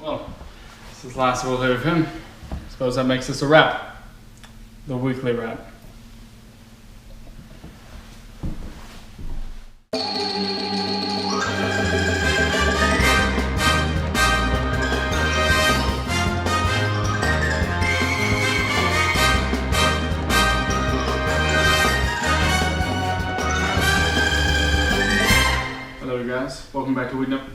Well, this is the last we'll hear of him. I suppose that makes this a wrap. The weekly wrap. Hello guys, welcome back to week number...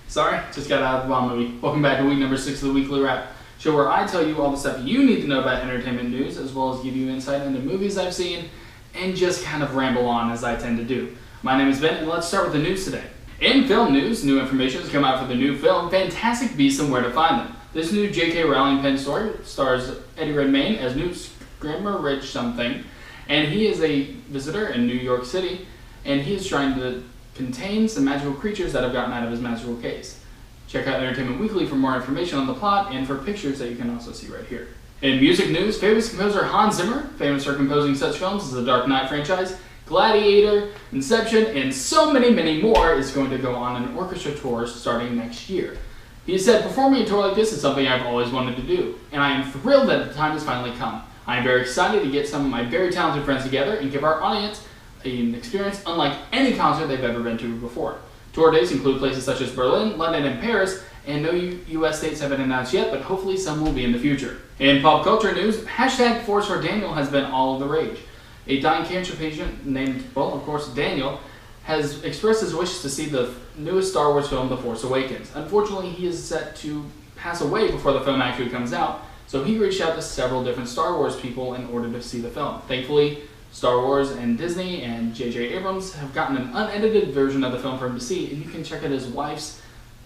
Sorry, just got out of the bomb movie. Welcome back to week number 6 of the Weekly Wrap, show where I tell you all the stuff you need to know about entertainment news, as well as give you insight into movies I've seen, and just kind of ramble on as I tend to do. My name is Ben, and let's start with the news today. In film news, new information has come out for the new film, Fantastic Beasts and Where to Find Them. This new J.K. Rowling pen story stars Eddie Redmayne as Newt Scrimgeour something, and he is a visitor in New York City, and he is trying to contain some magical creatures that have gotten out of his magical case. Check out Entertainment Weekly for more information on the plot and for pictures that you can also see right here. In music news, famous composer Hans Zimmer, famous for composing such films as the Dark Knight franchise, Gladiator, Inception, and so many, many more, is going to go on an orchestra tour starting next year. He said, "Performing a tour like this is something I've always wanted to do, and I am thrilled that the time has finally come. I am very excited to get some of my very talented friends together and give our audience an experience unlike any concert they've ever been to before." Tour dates include places such as Berlin, London, and Paris, and no U.S. states have been announced yet, but hopefully some will be in the future. In pop culture news, hashtag Force for Daniel has been all of the rage. A dying cancer patient named, well, of course, Daniel, has expressed his wish to see the newest Star Wars film, The Force Awakens. Unfortunately, he is set to pass away before the film actually comes out, so he reached out to several different Star Wars people in order to see the film. Thankfully, Star Wars and Disney and J.J. Abrams have gotten an unedited version of the film for him to see, and you can check out his wife's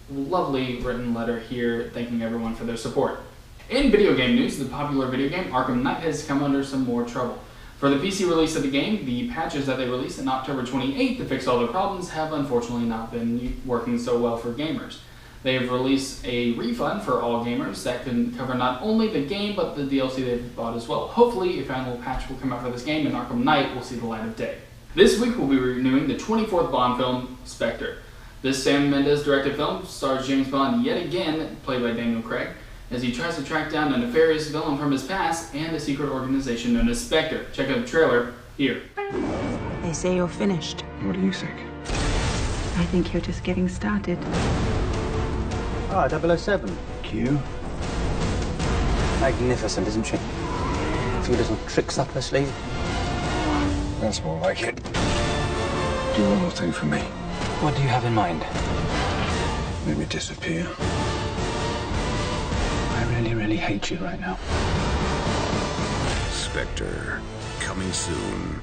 lovely written letter here thanking everyone for their support. In video game news, the popular video game Arkham Knight has come under some more trouble. For the PC release of the game, the patches that they released on October 28th to fix all their problems have unfortunately not been working so well for gamers. They have released a refund for all gamers that can cover not only the game, but the DLC they've bought as well. Hopefully, a final patch will come out for this game, and Arkham Knight will see the light of day. This week, we'll be renewing the 24th Bond film, Spectre. This Sam Mendes-directed film stars James Bond yet again, played by Daniel Craig, as he tries to track down a nefarious villain from his past and a secret organization known as Spectre. Check out the trailer here. They say you're finished. What do you think? I think you're just getting started. Ah, 007. Q? Magnificent, isn't she? A few little tricks up her sleeve. That's more like it. Do one more thing for me. What do you have in mind? Let me disappear. I really, really hate you right now. Spectre, coming soon.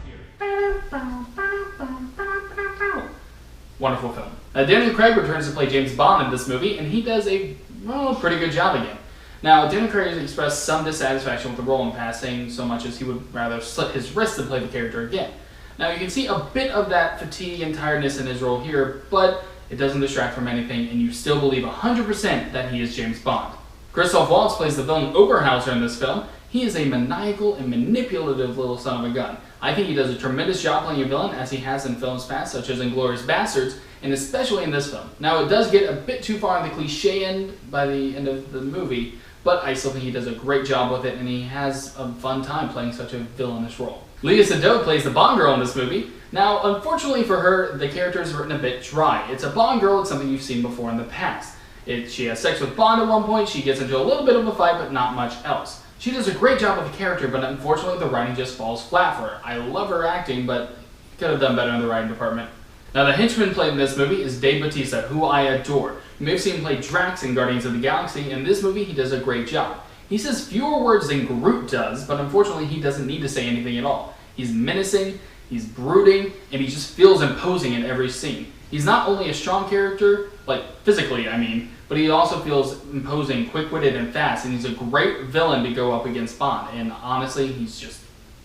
Wonderful film. Daniel Craig returns to play James Bond in this movie, and he does a, well, pretty good job again. Now, Daniel Craig has expressed some dissatisfaction with the role in past, saying so much as he would rather slit his wrist than play the character again. Now, you can see a bit of that fatigue and tiredness in his role here, but it doesn't distract from anything, and you still believe 100% that he is James Bond. Christoph Waltz plays the villain Oberhauser in this film. He is a maniacal and manipulative little son of a gun. I think he does a tremendous job playing a villain, as he has in films past, such as Inglourious Basterds, and especially in this film. Now, it does get a bit too far in the cliche end by the end of the movie, but I still think he does a great job with it, and he has a fun time playing such a villainous role. Léa Seydoux plays the Bond girl in this movie. Now, unfortunately for her, the character is written a bit dry. It's a Bond girl, it's something you've seen before in the past. She has sex with Bond at one point, she gets into a little bit of a fight, but not much else. She does a great job with the character, but unfortunately the writing just falls flat for her. I love her acting, but could have done better in the writing department. Now, the henchman played in this movie is Dave Bautista, who I adore. You may have seen him play Drax in Guardians of the Galaxy. In this movie, he does a great job. He says fewer words than Groot does, but unfortunately he doesn't need to say anything at all. He's menacing, he's brooding, and he just feels imposing in every scene. He's not only a strong character, like physically I mean, but he also feels imposing, quick-witted, and fast, and he's a great villain to go up against Bond, and honestly, he's just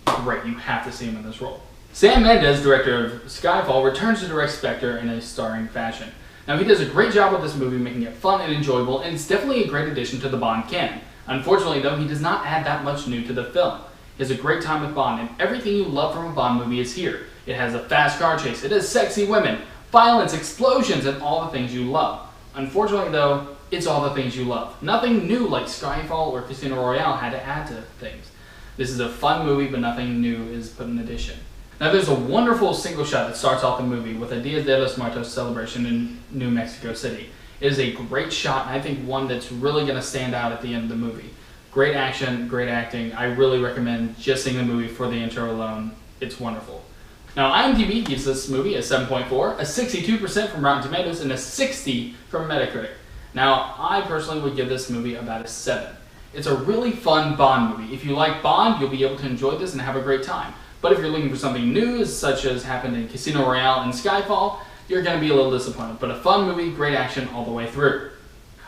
great. You have to see him in this role. Sam Mendes, director of Skyfall, returns to direct Spectre in a starring fashion. Now, he does a great job with this movie, making it fun and enjoyable, and it's definitely a great addition to the Bond canon. Unfortunately, though, he does not add that much new to the film. He has a great time with Bond, and everything you love from a Bond movie is here. It has a fast car chase, it has sexy women, violence, explosions, and all the things you love. Unfortunately though, it's all the things you love. Nothing new like Skyfall or Casino Royale had to add to things. This is a fun movie, but nothing new is put in addition. Now there's a wonderful single shot that starts off the movie with a Dia de los Muertos celebration in New Mexico City. It is a great shot, and I think one that's really going to stand out at the end of the movie. Great action, great acting. I really recommend just seeing the movie for the intro alone. It's wonderful. Now IMDb gives this movie a 7.4, a 62% from Rotten Tomatoes, and a 60 from Metacritic. Now I personally would give this movie about a 7. It's a really fun Bond movie. If you like Bond, you'll be able to enjoy this and have a great time. But if you're looking for something new, such as happened in Casino Royale and Skyfall, you're going to be a little disappointed. But a fun movie, great action all the way through.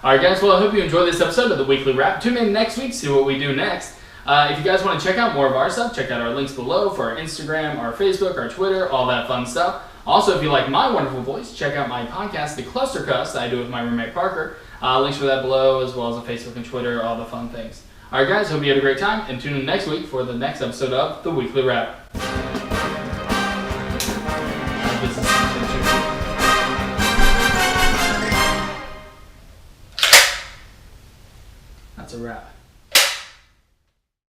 Alright guys, well I hope you enjoyed this episode of The Weekly Wrap. Tune in next week to see what we do next. If you guys want to check out more of our stuff, check out our links below for our Instagram, our Facebook, our Twitter, all that fun stuff. Also, if you like my wonderful voice, check out my podcast, The Cluster Cuss, that I do with my roommate Parker. Links for that below, as well as the Facebook and Twitter, all the fun things. Alright guys, hope you had a great time, and tune in next week for the next episode of The Weekly Wrap. That's a wrap.